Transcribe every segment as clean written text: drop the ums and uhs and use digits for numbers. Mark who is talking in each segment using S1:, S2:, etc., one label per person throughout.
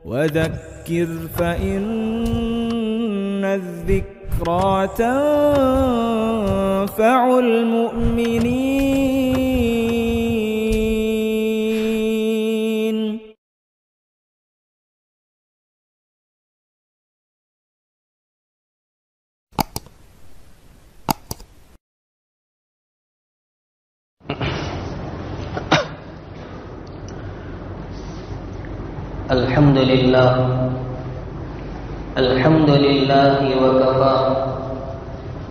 S1: وذكر فإن الذكرى تنفع المؤمنين.
S2: الحمد لله وكفى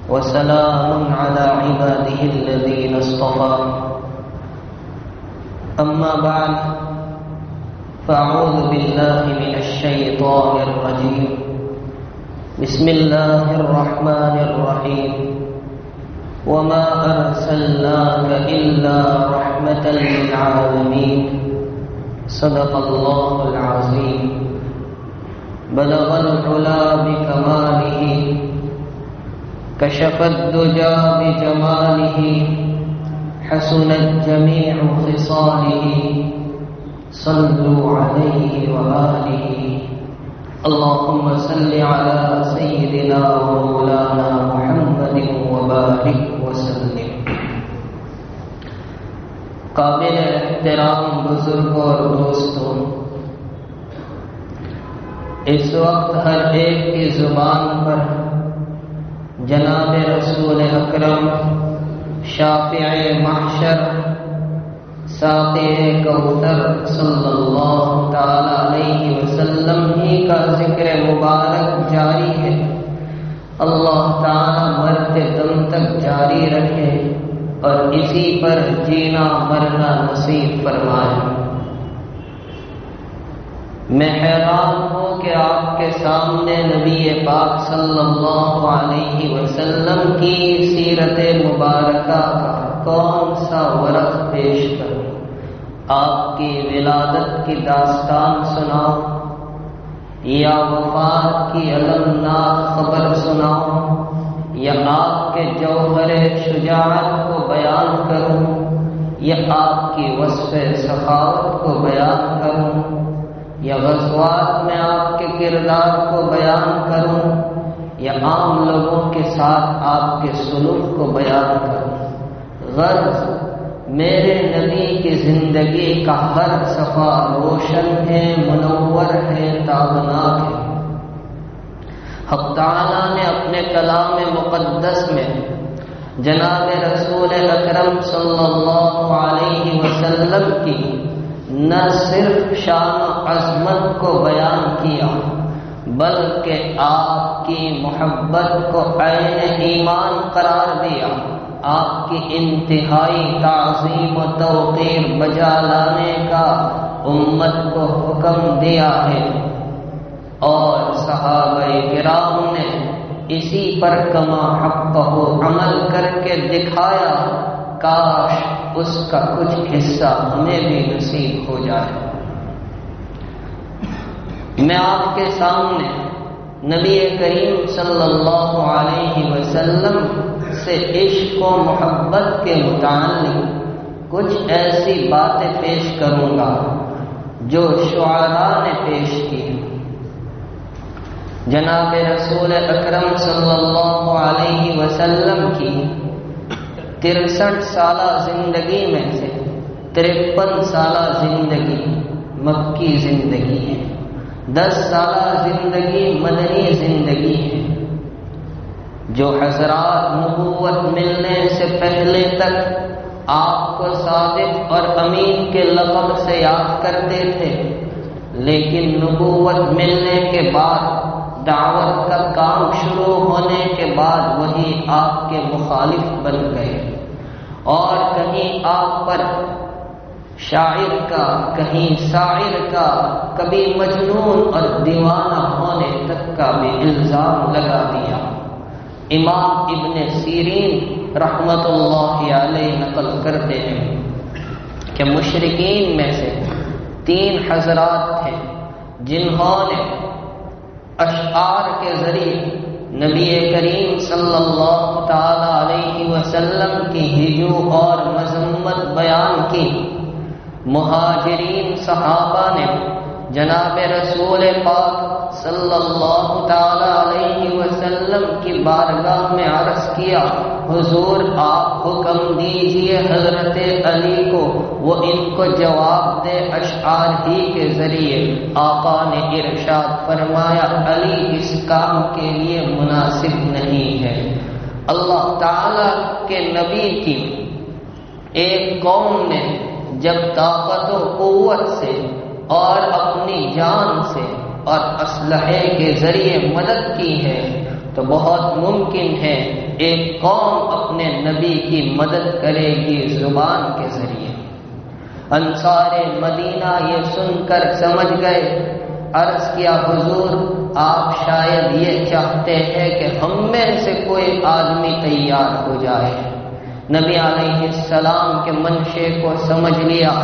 S2: وسلام على عباده الذين اصطفى. أما بعد فأعوذ بالله من الشيطان الرجيم. بسم الله الرحمن الرحيم. وما أرسلناك إلا رحمة للعالمين. صدق الله العظيم. بلغ العلا بكماله كشف الدجى بجماله حسنت جميع خصاله صلوا عليه وآله. اللهم صل على سيدنا ومولانا محمد وبارك وسلم. قابل احترام بزرگوں اور دوستوں، اس وقت ہر ایک کی زبان پر جناب رسول اکرم شافع محشر ساقی کوثر صلی اللہ تعالی علیہ وسلم ہی کا ذکر مبارک جاری ہے. اللہ تعالی مرتے دم تک جاری رکھے اور اسی پر جینا مرنا نصیب فرمائے. میں حیران ہوں کہ آپ کے سامنے نبی پاک صلی اللہ علیہ وسلم کی سیرت مبارکہ کا کون سا ورق پیش کروں. آپ کی ولادت کی داستان سناؤں یا وفات کی المناک خبر سناؤں یا آپ کے جوہر شجاعت کو بیان کروں یا آپ کی وصف سخاوت کو بیان کروں یا غزوات میں آپ کے کردار کو بیان کروں یا عام لوگوں کے ساتھ آپ کے سلوک کو بیان کروں. غرض میرے نبی کی زندگی کا ہر صفحہ روشن ہے، منور ہے، تابناک ہے. حق تعالیٰ نے اپنے کلام مقدس میں جناب رسول اکرم صلی اللہ علیہ وسلم کی نہ صرف شان و عظمت کو بیان کیا بلکہ آپ کی محبت کو عین ایمان قرار دیا. آپ کی انتہائی تعظیم و توقیر بجا لانے کا امت کو حکم دیا ہے اور صحابہ کرام نے اسی پر کما حقہ عمل کر کے دکھایا. کاش اس کا کچھ حصہ ہمیں بھی نصیب ہو جائے. میں آپ کے سامنے نبی کریم صلی اللہ علیہ وسلم سے عشق و محبت کے متعلق کچھ ایسی باتیں پیش کروں گا جو شعراء نے پیش کی. جناب رسول اکرم صلی اللہ علیہ وسلم کی 63 سالہ زندگی میں سے 53 سالہ زندگی مکی زندگی ہے، 10 سالہ زندگی مدنی زندگی ہے. جو حضرات نبوت ملنے سے پہلے تک آپ کو صادق اور امین کے لقب سے یاد کرتے تھے، لیکن نبوت ملنے کے بعد دعوت کا کام شروع ہونے کے بعد وہی آپ کے مخالف بن گئے اور کہیں آپ پر شاعر کا، کہیں شاعر کا، کبھی مجنون اور دیوانہ ہونے تک کا بھی الزام لگا دیا. امام ابن سیرین رحمت اللہ علیہ نقل کرتے ہیں کہ مشرکین میں سے 3 حضرات تھے جنہوں نے اشعار کے ذریعے نبی کریم صلی اللہ تعالی علیہ وسلم کی ہجو اور مذمت بیان کی. مہاجرین صحابہ نے جناب رسول پاک صلی اللہ تعالی علیہ وسلم کی بارگاہ میں عرض کیا، حضور آپ حکم دیجئے حضرت علی کو وہ ان کو جواب دے اشعار ہی کے ذریعے۔ آقا نے ارشاد فرمایا علی اس کام کے لیے مناسب نہیں ہے۔ اللہ تعالی کے نبی کی ایک قوم نے جب طاقت و قوت سے اور اپنی جان سے اور اسلحے کے ذریعے مدد کی ہے تو بہت ممکن ہے ایک قوم اپنے نبی کی مدد کرے گی زبان کے ذریعے۔ انصار مدینہ یہ سن کر سمجھ گئے، عرض کیا حضور آپ شاید یہ چاہتے ہیں کہ ہم میں سے کوئی آدمی تیار ہو جائے۔ نبی علیہ السلام کے منشے کو سمجھ لیا۔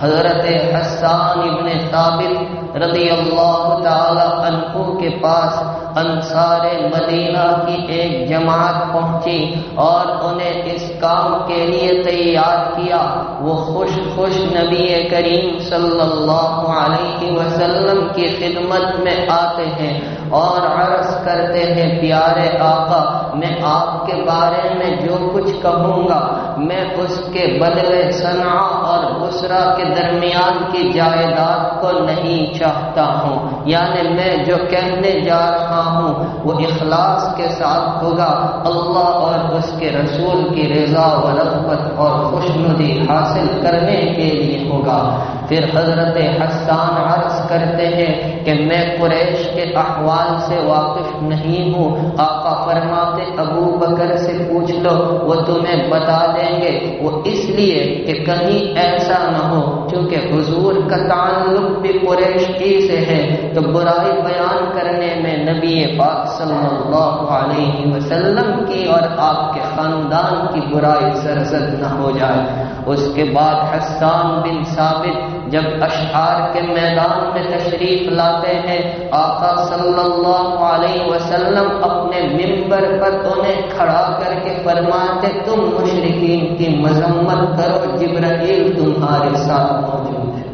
S2: حضرت حسان ابن ثابت رضی اللہ تعالی عنہ کے پاس انصار مدینہ کی ایک جماعت پہنچی اور انہیں اس کام کے لیے تیار کیا۔ وہ خوش نبی کریم صلی اللہ علیہ وسلم کی خدمت میں آتے ہیں اور عرض کرتے ہیں پیارے آقا میں آپ کے بارے میں جو کچھ کہوں گا میں اس کے بدلے صنعا اور بصرہ کے درمیان کی جائیداد کو نہیں چاہتا ہوں، یعنی میں جو کہنے جا رہا ہوں وہ اخلاص کے ساتھ ہوگا، اللہ اور اس کے رسول کی رضا و رغبت اور خوشنودی حاصل کرنے کے لیے ہوگا۔ پھر حضرت حسان عرض کرتے ہیں کہ میں قریش کے احوال سے واقف نہیں ہوں، آقا فرماتے ابو بکر سے پوچھ لو وہ تمہیں بتا دیں گے، وہ اس لیے کہ کہیں ایسا نہ ہو چونکہ حضور کا تعلق بھی قریش ہی سے ہے تو برائی بیان کرنے میں نبی پاک صلی اللہ علیہ وسلم کی اور آپ کے خاندان کی برائی سرزد نہ ہو جائے۔ اس کے بعد حسان بن ثابت جب اشعار کے میدان میں تشریف لاتے ہیں آقا صلی اللہ علیہ وسلم اپنے منبر پر انہیں کھڑا کر کے فرماتے تم مشرکین کی مذمت کرو جبرائیل تمہارے ساتھ موجود ہے۔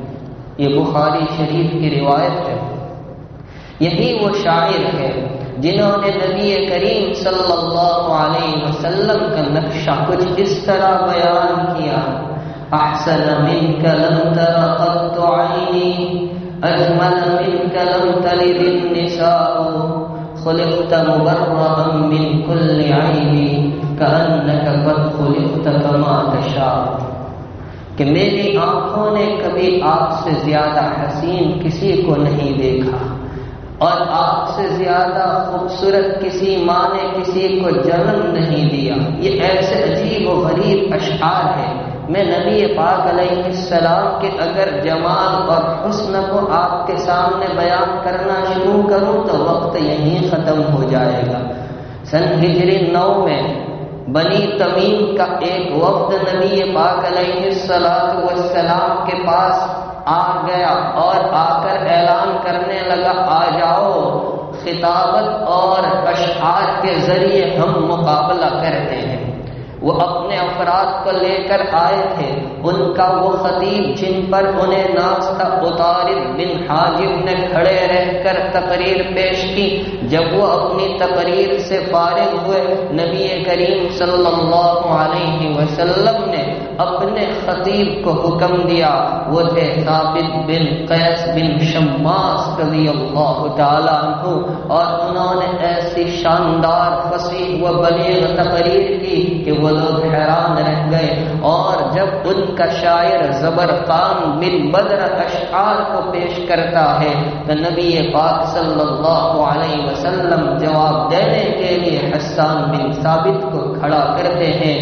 S2: یہ بخاری شریف کی روایت ہے۔ یہی وہ شاعر ہے جنہوں نے نبی کریم صلی اللہ علیہ وسلم کا نقشہ کچھ اس طرح بیان کیا، احسن منك لم تر قط عيني اجمل منك لم تلد النساء خلقت مبرئا من كل عيب كأنك قد خلقت كما تشاء، کہ میری آنکھوں نے کبھی آپ سے زیادہ حسین کسی کو نہیں دیکھا اور آپ سے زیادہ خوبصورت کسی ماں نے کسی کو جنم نہیں دیا۔ یہ ایسے عجیب و غریب اشعار ہیں۔ میں نبی پاک علیہ السلام کے اگر جمال اور حسن کو آپ کے سامنے بیان کرنا شروع کروں تو وقت یہیں ختم ہو جائے گا۔ سن ہجری 9 میں بنی تمیم کا ایک وفد نبی پاک علیہ السلام کے پاس آ گیا اور آ کر اعلان کرنے لگا آ جاؤ، خطابت اور اشعار کے ذریعے ہم مقابلہ کرتے ہیں۔ وہ اپنے افراد کو لے کر آئے تھے، ان کا وہ خطیب جن پر انہیں ناز تھا اطارد بن حاجب نے کھڑے رہ کر تقریر پیش کی۔ جب وہ اپنی تقریر سے فارغ ہوئے نبی کریم صلی اللہ علیہ وسلم نے اپنے خطیب کو حکم دیا، وہ تھے ثابت بن قیس بن شماس رضی اللہ تعالیٰ عنہ، اور انہوں نے ایسی شاندار فصیح و بلیغ تقریر کی کہ وہ لوگ حیران رہ گئے۔ اور جب ان کا شاعر زبرقان بن بدر اشعار کو پیش کرتا ہے تو نبی پاک صلی اللہ علیہ وسلم جواب دینے کے لیے حسان بن ثابت کو کھڑا کرتے ہیں،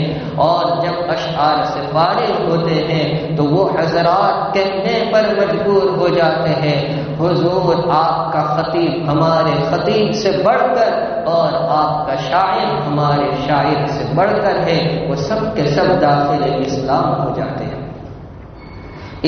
S2: اور جب اشعار سے فارغ ہوتے ہیں تو وہ حضرات کہنے پر مجبور ہو جاتے ہیں حضور آپ کا خطیب ہمارے خطیب سے بڑھ کر اور آپ کا شاعر ہمارے شاعر سے بڑھ کر ہے، وہ سب کے سب داخل اسلام ہو جاتے ہیں۔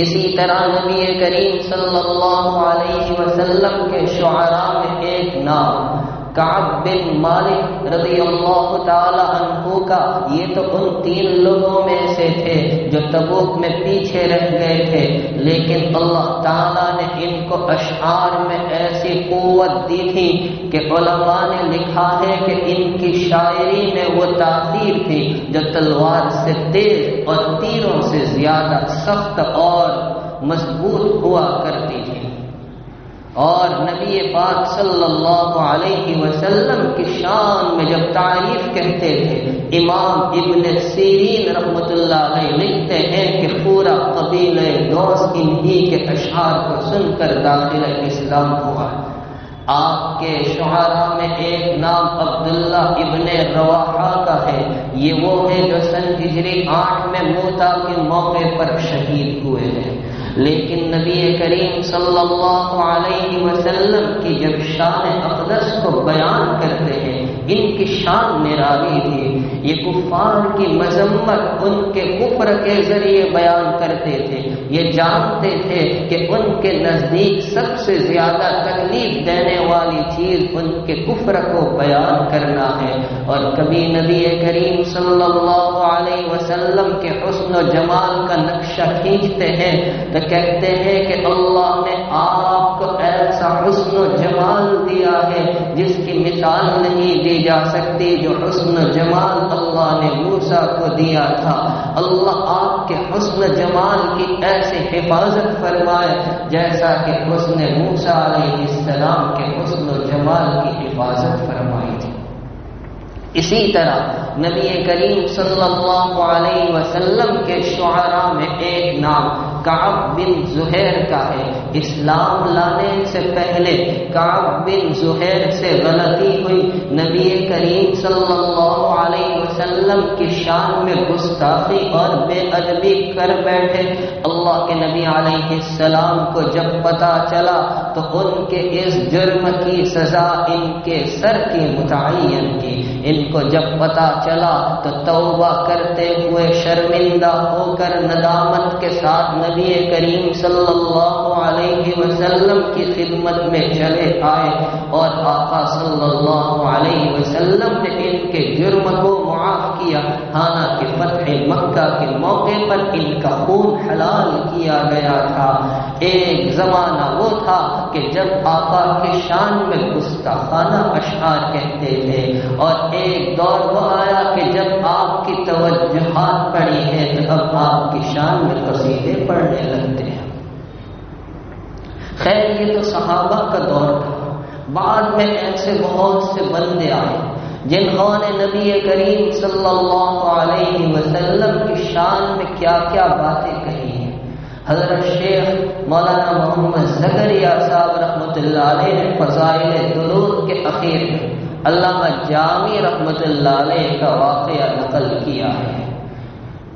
S2: اسی طرح نبی کریم صلی اللہ علیہ وسلم کے شعراء میں ایک نام کعب بن مالک رضی اللہ تعالی عنہ کا یہ تو ان 3 لوگوں میں سے تھے جو تبوک میں پیچھے رہ گئے تھے، لیکن اللہ تعالیٰ نے ان کو اشعار میں ایسی قوت دی تھی کہ علماء نے لکھا ہے کہ ان کی شاعری میں وہ تاثیر تھی جو تلوار سے تیز اور تیروں سے زیادہ سخت اور مضبوط ہوا کرتی تھی۔ اور نبی پاک صلی اللہ علیہ وسلم کی شان میں جب تعریف کہتے تھے، امام ابن سیرین رحمۃ اللہ علیہ لکھتے ہیں کہ پورا قبیلہ دوس انہی کے اشعار کو سن کر داخل اسلام ہوا۔ آپ کے شعراء میں ایک نام عبداللہ ابن رواحہ کا ہے، یہ وہ ہے جو سن ہجری 8 میں موتا کے موقع پر شہید ہوئے ہیں۔ لیکن نبی کریم صلی اللہ علیہ وسلم کی جب شان اقدس کو بیان کرتے ہیں، ان کی شان نرالی تھی۔ یہ کفار کی مذمت ان کے کفر کے ذریعے بیان کرتے تھے، یہ جانتے تھے کہ ان کے نزدیک سب سے زیادہ تکلیف دینے والی چیز ان کے کفر کو بیان کرنا ہے۔ اور کبھی نبی کریم صلی اللہ علیہ وسلم کے حسن و جمال کا نقشہ کھینچتے ہیں تو کہتے ہیں کہ اللہ نے آپ کو ایسا حسن و جمال دیا ہے جس کی مثال نہیں دی جا سکتی، جو حسن و جمال اللہ نے موسیٰ کو دیا تھا۔ اللہ آپ کے حسن و جمال کی ایسے حفاظت فرمائے جیسا کہ حسن موسیٰ علیہ السلام کے حسن و جمال کی حفاظت فرمائی تھی۔ اسی طرح نبی کریم صلی اللہ علیہ وسلم کے شعراء میں ایک نام کعب بن زہیر کا ہے۔ اسلام لانے سے پہلے کعب بن زہیر سے غلطی ہوئی، نبی کریم صلی اللہ علیہ وسلم کی شان میں گستاخی اور بے ادبی کر بیٹھے۔ اللہ کے نبی علیہ السلام کو جب پتہ چلا تو ان کے اس جرم کی سزا ان کے سر کی متعین کی۔ ان کو جب پتہ چلا تو توبہ کرتے ہوئے شرمندہ ہو کر ندامت کے ساتھ نبی کریم صلی اللہ علیہ وسلم کی خدمت میں چلے آئے، اور آقا صلی اللہ علیہ وسلم نے ان کے جرم کو معاف کیا۔ حالانکہ فتح مکہ کے موقع پر ان کا خون حلال کیا گیا تھا۔ ایک زمانہ وہ تھا کہ جب آقا کی شان میں گستاخانہ اشعار کہتے تھے، اور ایک دور وہ آیا کہ جب آپ کی توجہات پڑی ہے تو اب آپ کی شان میں قصیدے پڑھنے لگتے ہیں۔ خیر یہ تو صحابہ کا دور تھا، بعد میں ایسے بہت سے بندے آئے جنہوں نے نبی کریم صلی اللہ علیہ وسلم کی شان میں کیا کیا باتیں کہی ہیں۔ حضرت شیخ مولانا محمد زکریا صاحب رحمۃ اللہ علیہ نے فضائل درود کے اخیر میں علامہ جامی رحمۃ اللہ علیہ کا واقعہ نقل کیا ہے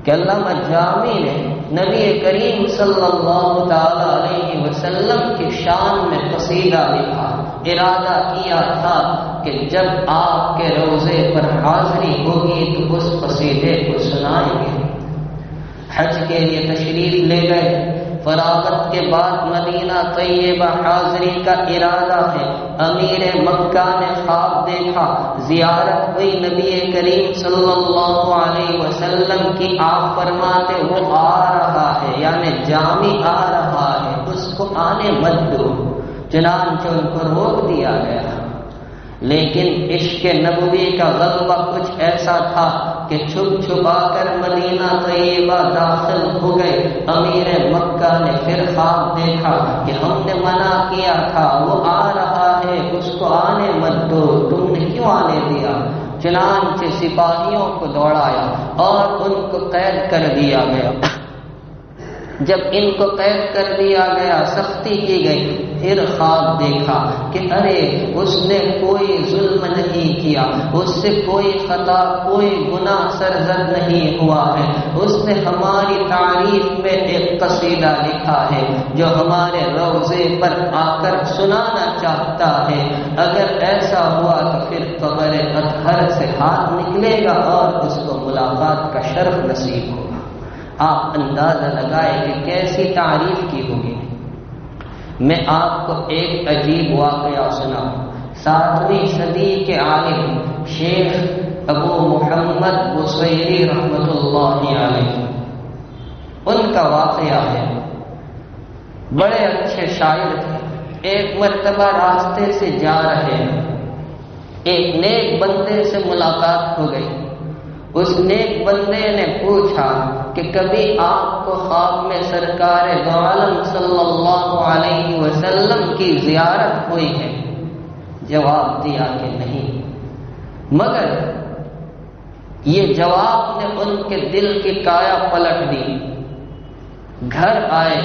S2: کہ علامہ جامی نے نبی کریم صلی اللہ تعالی علیہ وسلم کی شان میں قصیدہ لکھا۔ ارادہ کیا تھا کہ جب آپ کے روضے پر حاضری ہوگی تو اس قصیدے کو سنائیں گے۔ حج کے لیے تشریف لے گئے، فراغت کے بعد مدینہ طیبہ حاضری کا ارادہ ہے۔ امیر مکہ نے خواب دیکھا، زیارت ہوئی نبی کریم صلی اللہ علیہ وسلم کی، آپ فرماتے وہ آ رہا ہے، یعنی جامی آ رہا ہے، اس کو آنے مت دو، چنانچہ ان کو روک دیا گیا۔ لیکن عشق نبوی کا غلبہ کچھ ایسا تھا کہ چھپ چھپا کر مدینہ طیبہ داخل ہو گئے۔ امیر مکہ نے پھر خواب دیکھا کہ ہم نے منع کیا تھا، وہ آ رہا ہے، اس کو آنے مت دو، تم نے کیوں آنے دیا؟ چنانچہ سپاہیوں کو دوڑایا اور ان کو قید کر دیا گیا۔ جب ان کو قید کر دیا گیا، سختی کی گئی، پھر خواب دیکھا کہ ارے اس نے کوئی ظلم نہیں کیا، اس سے کوئی خطا کوئی گناہ سرزد نہیں ہوا ہے، اس نے ہماری تعریف میں ایک قصیدہ لکھا ہے جو ہمارے روضے پر آ کر سنانا چاہتا ہے۔ اگر ایسا ہوا تو پھر قبر اطہر سے ہاتھ نکلے گا اور اس کو ملاقات کا شرف نصیب ہوگا۔ آپ اندازہ لگائیں کہ کیسی تعریف کی ہوگی۔ میں آپ کو ایک عجیب واقعہ سناؤں۔ 7ویں صدی کے عالم شیخ ابو محمد بصیری رحمۃ اللہ علیہ، ان کا واقعہ ہے۔ بڑے اچھے شاعر تھے۔ ایک مرتبہ راستے سے جا رہے ہیں، ایک نیک بندے سے ملاقات ہو گئی۔ اس نیک بندے نے پوچھا کہ کبھی آپ کو خواب میں سرکار دو عالم صلی اللہ علیہ وسلم کی زیارت ہوئی ہے؟ جواب دیا کہ نہیں، مگر یہ جواب نے ان کے دل کی کایا پلٹ دی۔ گھر آئے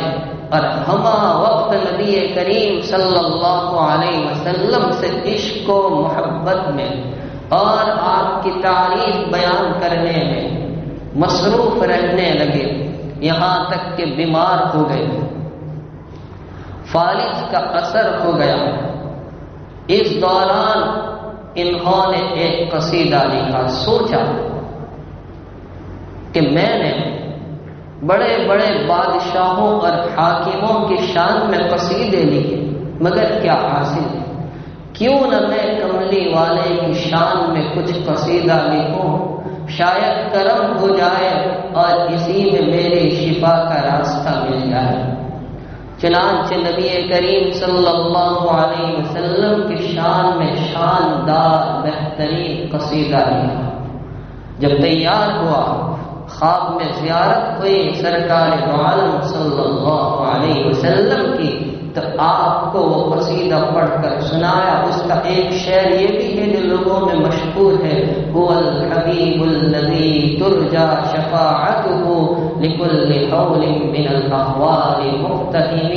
S2: اور ہما وقت نبی کریم صلی اللہ علیہ وسلم سے عشق و محبت میں اور آپ کی تعریف بیان کرنے میں مصروف رہنے لگے، یہاں تک کہ بیمار ہو گئے، فالج کا اثر ہو گیا۔ اس دوران انہوں نے ایک قصیدہ لکھا۔ سوچا کہ میں نے بڑے بڑے بادشاہوں اور حاکموں کی شان میں قصیدے لکھے، مگر کیا حاصل ہے؟ کیوں نہ میں کملی والے کی شان میں کچھ قصیدہ لکھوں، شاید کرم ہو جائے اور اسی میں میری شفا کا راستہ مل جائے۔ چنانچہ نبی کریم صلی اللہ علیہ وسلم کی شان میں شاندار بہترین قصیدہ لکھا۔ جب تیار ہوا، خواب میں زیارت ہوئی سرکار دو عالم صلی اللہ علیہ وسلم کی، تو آپ کو وہ قصیدہ پڑھ کر سنایا۔ اس کا ایک شعر یہ بھی ہے جو لوگوں میں مشہور ہے، هو الحبیب الذی ترجى شفاعته لكل حول من الاحوال مقتحم،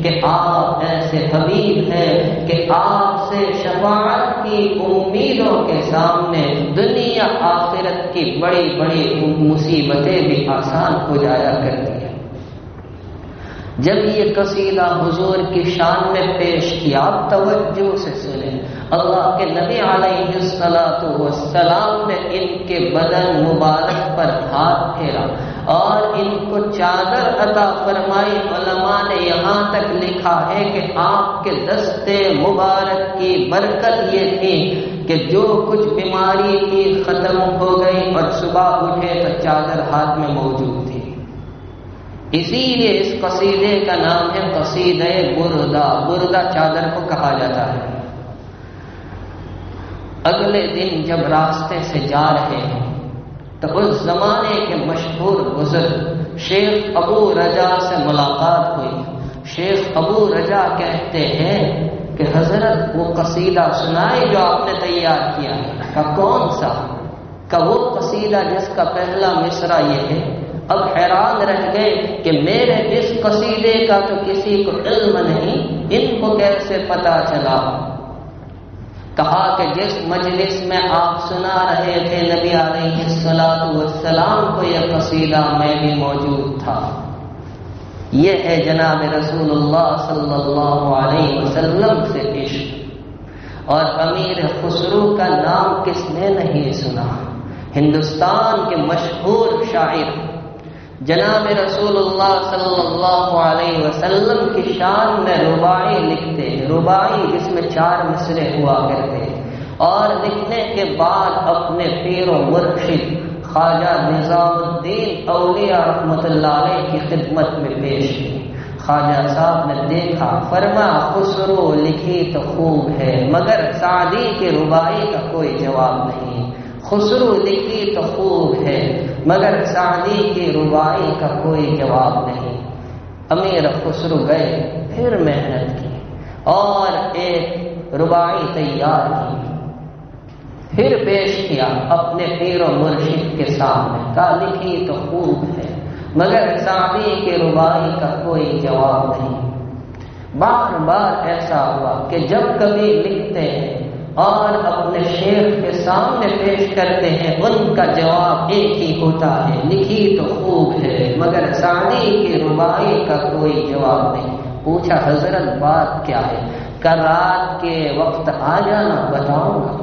S2: کہ آپ ایسے حبیب ہیں کہ آپ سے شفاعت کی امیدوں کے سامنے دنیا آخرت کی بڑی بڑی مصیبتیں بھی آسان ہو جایا کرتی ہیں۔ جب یہ قصیدہ حضور کی شان میں پیش کیا، آپ توجہ سے سنیں، اللہ کے نبی علیہ السلام نے ان کے بدن مبارک پر ہاتھ پھیرا اور ان کو چادر عطا فرمائی۔ علماء نے یہاں تک لکھا ہے کہ آپ کے دستے مبارک کی برکت یہ تھی کہ جو کچھ بیماری تھی ختم ہو گئی اور صبح اٹھے تو چادر ہاتھ میں موجود تھی۔ اسی لیے اس قصیدے کا نام ہے قصیدہ بردہ۔ بردہ چادر کو کہا جاتا ہے۔ اگلے دن جب راستے سے جا رہے ہیں تو اس زمانے کے مشہور بزرگ شیخ ابو رجا سے ملاقات ہوئی۔ شیخ ابو رجا کہتے ہیں کہ حضرت وہ قصیدہ سنائے جو آپ نے تیار کیا ہے۔ کہ کون سا؟ کہ وہ قصیدہ جس کا پہلا مصرع یہ ہے۔ اب حیران رہ گئے کہ میرے اس قصیدے کا تو کسی کو علم نہیں، ان کو کیسے پتا چلا؟ کہا کہ جس مجلس میں آپ سنا رہے تھے نبی علیہ السلام کو یہ قصیدہ، میں بھی موجود تھا۔ یہ ہے جناب رسول اللہ صلی اللہ علیہ وسلم سے عشق۔ اور امیر خسرو کا نام کس نے نہیں سنا؟ ہندوستان کے مشہور شاعر جناب رسول اللہ صلی اللہ علیہ وسلم کی شان میں رباعی لکھتے ہیں، رباعی جس میں 4 مصرے ہوا کرتے ہیں، اور لکھنے کے بعد اپنے پیر و مرشد خواجہ نظام الدین اولیاء رحمۃ اللہ علیہ کی خدمت میں پیش کی۔ خواجہ صاحب نے دیکھا، فرما خسرو لکھی تو خوب ہے مگر سعدی کے رباعی کا کوئی جواب نہیں۔ خسرو لکھی تو خوب ہے مگر سعدی کی رباعی کا کوئی جواب نہیں۔ امیر خسرو گئے، پھر محنت کی اور ایک رباعی تیار کی، پھر پیش کیا اپنے پیر و مرشد کے سامنے۔ کہا لکھی تو خوب ہے مگر سعدی کی رباعی کا کوئی جواب نہیں۔ بار بار ایسا ہوا کہ جب کبھی لکھتے ہیں اور اپنے شیخ کے سامنے پیش کرتے ہیں، ان کا جواب ایک ہی ہوتا ہے، لکھی تو خوب ہے مگر سعدی کی رباعی کا کوئی جواب نہیں۔ پوچھا حضرت بات کیا ہے؟ کہ رات کے وقت آ جانا، بتاؤں گا۔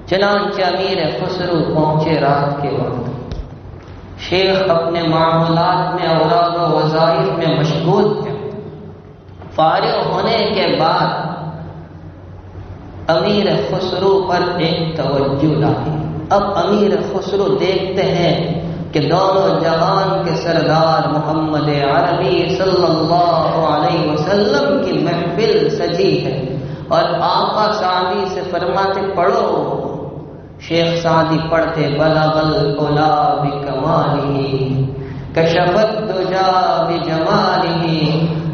S2: چنانچہ امیر خسرو پہنچے رات کے وقت۔ شیخ اپنے معاملات میں اوراق و وظائف میں مشغول تھے۔ فارغ ہونے کے بعد امیر خسرو پر ایک توجہ لائی۔ اب امیر خسرو دیکھتے ہیں کہ دونوں جہان کے سردار محمد عربی صلی اللہ علیہ وسلم کی محفل سجی ہے، اور آقا سعدی سے فرماتے پڑھو۔ شیخ سعدی پڑھتے بلغ العلا بکمالہ کشف الدجا بجمالہ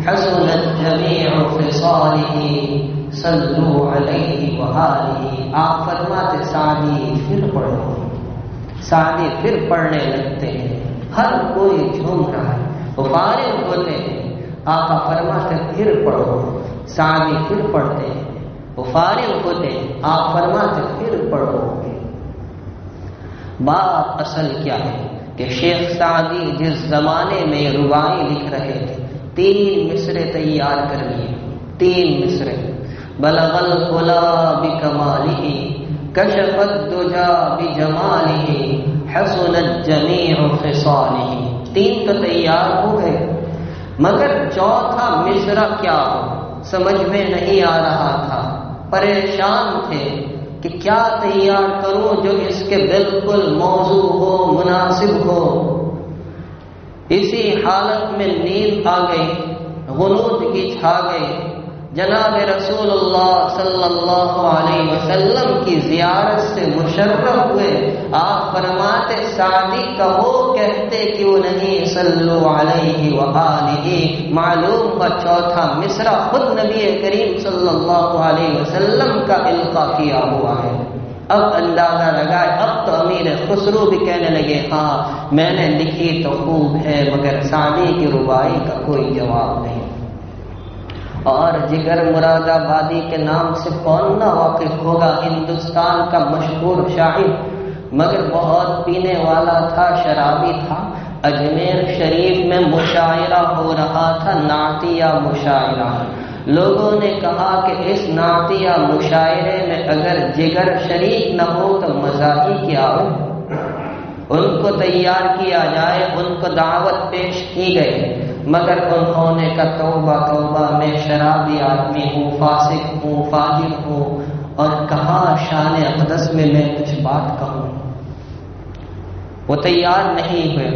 S2: حسنت جمیع خصالہ صلو علیہ وآلہ۔ آپ فرماتے سعدی پھر پڑھو۔ سعدی پھر پڑھنے لگتے ہیں، ہر کوئی جھوم رہا ہے، وہ فارغ ہوتے ہیں۔ آقا فرماتے پھر پڑھو۔ سعدی پھر پڑھتے ہیں، وہ فارغ ہوتے ہیں۔ آپ فرماتے پھر پڑھو۔ بات اصل کیا ہے کہ شیخ سعدی جس زمانے میں رباعی لکھ رہے تھے، 3 مصرے تیار کر لیے، 3 مصرے۔ بلغ العلا بکمالہ کشف الدجا بجمالہ حسنت جمیع خصالہ۔ 3 تو تیار ہو گئے، مگر چوتھا مصرع کیا ہو سمجھ میں نہیں آ رہا تھا۔ پریشان تھے کہ کیا تیار کروں جو اس کے بالکل موضوع ہو، مناسب ہو۔ اسی حالت میں نیند آ گئی، غنودگی چھا گئی۔ جناب رسول اللہ صلی اللہ علیہ وسلم کی زیارت سے مشرف ہوئے۔ آپ فرماتے سعدی کہو، کہتے کیوں نہیں صلو علیہ وآلہ۔ معلوم کا چوتھا مصرع خود نبی کریم صلی اللہ علیہ وسلم کا القا کیا ہوا ہے۔ اب اندازہ لگائے، اب تو امیر خسرو بھی کہنے لگے ہاں میں نے لکھی تو خوب ہے، مگر سعدی کی رباعی کا کوئی جواب نہیں۔ اور جگر مراد آبادی کے نام سے کون نہ واقف ہوگا، ہندوستان کا مشہور شاعر، مگر بہت پینے والا تھا، شرابی تھا۔ اجمیر شریف میں مشاعرہ ہو رہا تھا، نعتیہ مشاعرہ۔ لوگوں نے کہا کہ اس نعتیہ مشاعرے میں اگر جگر شریک نہ ہو تو مزہ ہی کیا ہو۔ ان کو تیار کیا جائے، ان کو دعوت پیش کی گئی، مگر انہوں نے کہا توبہ توبہ، میں شرابی آدمی ہوں، فاسق ہوں، فاجر ہوں، اور کہاں شان اقدس میں کچھ بات کہوں۔ وہ تیار نہیں ہوئے،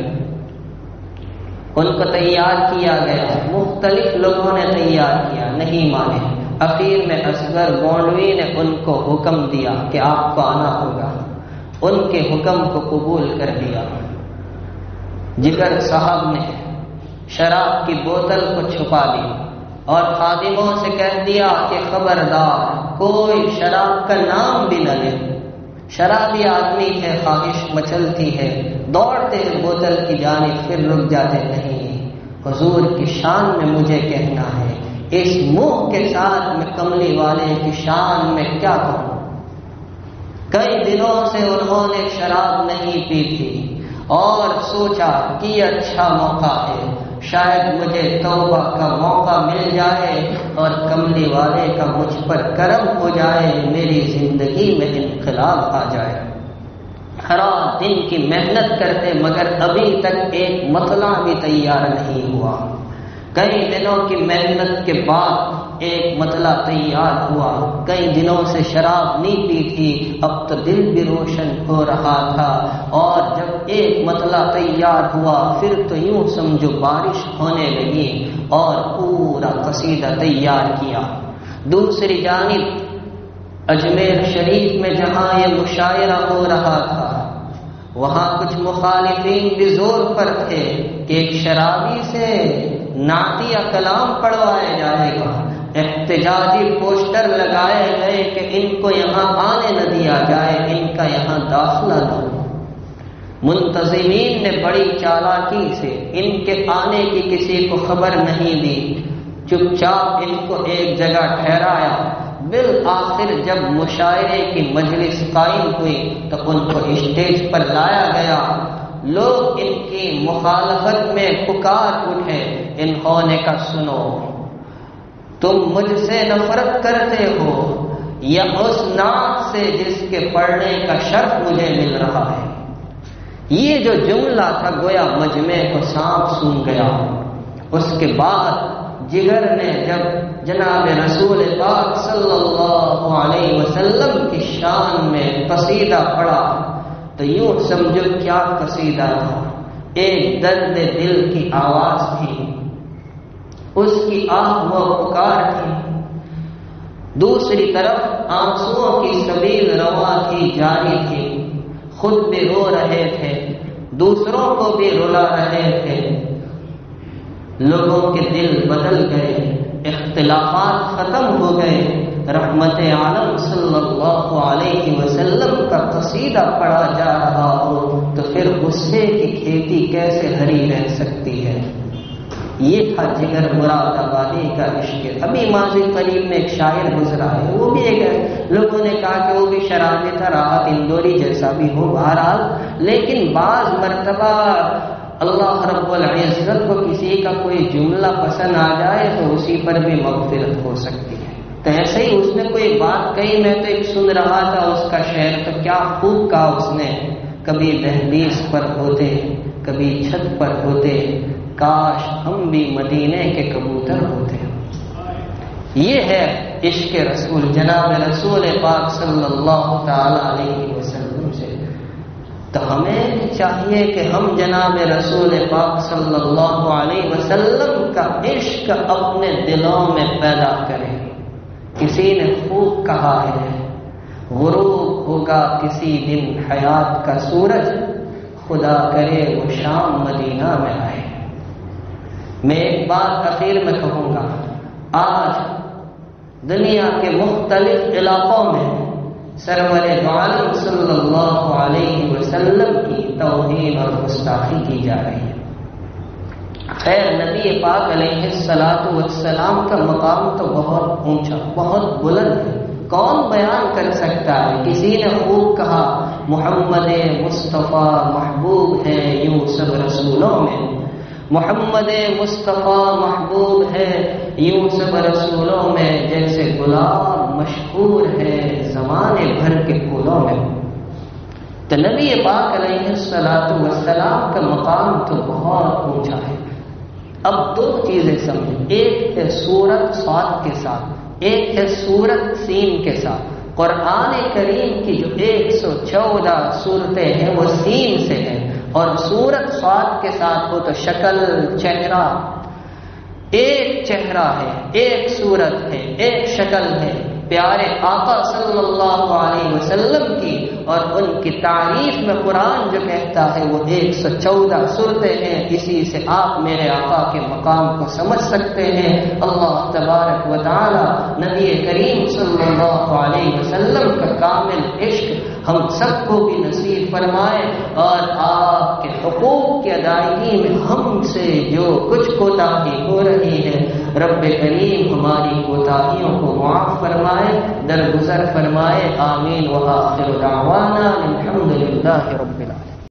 S2: ان کو تیار کیا گیا، مختلف لوگوں نے تیار کیا، نہیں مانے۔ اخیر میں اصغر گونڈوی نے ان کو حکم دیا کہ آپ کو آنا ہوگا، ان کے حکم کو قبول کر دیا۔ جگر صاحب نے شراب کی بوتل کو چھپا دی اور خادموں سے کہہ دیا کہ خبردار کوئی شراب کا نام بھی نہ لے۔ شرابی آدمی ہے، خواہش مچلتی ہے، دوڑتے بوتل کی جانب، پھر رک جاتے نہیں۔ حضور کی شان میں مجھے کہنا ہے، اس منہ کے ساتھ میں کملی والے کی شان میں کیا کہوں۔ کئی دنوں سے انہوں نے شراب نہیں پی تھی اور سوچا کہ یہ اچھا موقع ہے، شاید مجھے توبہ کا موقع مل جائے اور کملی والے کا مجھ پر کرم ہو جائے، میری زندگی میں انقلاب آ جائے۔ رات دن کی محنت کرتے مگر ابھی تک ایک مطلع بھی تیار نہیں ہوا۔ کئی دنوں کی محنت کے بعد ایک مطلع تیار ہوا۔ کئی دنوں سے شراب نہیں پی تھی، اب تو دل بھی روشن ہو رہا تھا، اور جب ایک مطلع تیار ہوا پھر تو یوں سمجھو بارش ہونے لگی اور پورا قصیدہ تیار کیا۔ دوسری جانب اجمیر شریف میں جہاں یہ مشاعرہ ہو رہا تھا، وہاں کچھ مخالفین بھی زور پر تھے کہ ایک شرابی سے نعتیہ کلام پڑھوایا جائے گا۔ احتجاجی پوسٹر لگائے گئے کہ ان کو یہاں آنے نہ دیا جائے، ان کا یہاں داخلہ نہ ہو۔ منتظمین نے بڑی چالاکی سے ان کے آنے کی کسی کو خبر نہیں دی، چپ چاپ ان کو ایک جگہ ٹھہرایا۔ بالآخر جب مشاعرے کی مجلس قائم ہوئی تو ان کو اسٹیج پر لایا گیا۔ لوگ ان کی مخالفت میں پکار اٹھے، انہوں نے کہا سنو، تم مجھ سے نفرت کرتے ہو یا اس نعت سے جس کے پڑھنے کا شرف مجھے مل رہا ہے۔ یہ جو جملہ تھا گویا مجمع کو سانپ سونگھ گیا۔ اس کے بعد جگر نے جب جناب رسول پاک صلی اللہ علیہ وسلم شان میں قصیدہ پڑھا تو یوں سمجھو کیا قصیدہ تھا. ایک درد دل کی آواز تھی، اس کی آہ و پکار تھی. دوسری طرف آنسوؤں کی سبیل رواں تھی، جاری تھی. خود بھی رو رہے تھے، دوسروں کو بھی رلا رہے تھے. لوگوں کے دل بدل گئے، اختلافات ختم ہو گئے. رحمت عالم صلی اللہ علیہ وسلم کا قصیدہ پڑھا جا رہا ہو تو پھر غصے کی کھیتی کیسے ہری رہ سکتی ہے؟ یہ تھا جگر مراد آبادی کا عشق. ابھی ماضی قریب میں ایک شاعر گزرا ہے، وہ بھی ایک لوگوں نے کہا کہ وہ بھی شرابی تھا، راحت اندوری جیسا بھی ہو بہرحال. لیکن بعض مرتبہ اللہ رب العزت کو کسی کا کوئی جملہ پسند آ جائے تو اسی پر بھی مغفرت ہو سکتی ہے. تو ایسے ہی اس نے کوئی بات کہی، میں تو ایک سن رہا تھا اس کا شعر، تو کیا خوب کہا اس نے. کبھی دہلیز پر ہوتے، کبھی چھت پر ہوتے، کاش ہم بھی مدینے کے کبوتر ہوتے. یہ ہے عشق رسول، جناب رسول پاک صلی اللہ تعالی علیہ وسلم سے. تو ہمیں چاہیے کہ ہم جناب رسول پاک صلی اللہ علیہ وسلم کا عشق اپنے دلوں میں پیدا کریں. کسی نے خوب کہا ہے، غروب ہوگا کسی دن حیات کا سورج، خدا کرے وہ شام مدینہ میں آئے. میں ایک بات اخیر میں کہوں گا، آج دنیا کے مختلف علاقوں میں سرور عالم صلی اللہ علیہ وسلم کی توہین اور گستاخی کی جا رہی ہے. خیر نبی پاک علیہ الصلوۃ والسلام کا مقام تو بہت اونچا، بہت بلند ہے، کون بیان کر سکتا ہے. کسی نے خوب کہا محمد مصطفیٰ محبوب ہے یوں سب رسولوں میں، محمد مصطفیٰ محبوب ہے یوں سب رسولوں میں، جیسے گلاب مشہور ہے زمانے بھر کے پھولوں میں. تو نبی پاک علیہ الصلوۃ والسلام کا مقام تو بہت اونچا ہے. اب دو چیزیں سمجھیں، ایک ہے سورت صاد کے ساتھ، ایک ہے سورت سین کے ساتھ. قرآن کریم کی جو 114 صورتیں ہیں وہ سین سے ہیں، اور سورت صاد کے ساتھ ہو تو شکل چہرہ، ایک چہرہ ہے، ایک صورت ہے، ایک شکل ہے پیارے آقا صلی اللہ علیہ وسلم کی. اور ان کی تعریف میں قرآن جو کہتا ہے وہ 114 صورتیں ہیں. اسی سے آپ میرے آقا کے مقام کو سمجھ سکتے ہیں. اللہ تبارک و تعالی نبی کریم صلی اللہ علیہ وسلم کا کامل عشق ہم سب کو بھی نصیب فرمائے، اور آپ کے حقوق کی ادائیگی میں ہم سے جو کچھ کوتاہی ہو رہی ہے رب کریم ہماری کوتاہیوں کو معاف فرمائے، درگزر فرمائے. آمین. وآخر دعوانا الحمد للہ رب العالمین.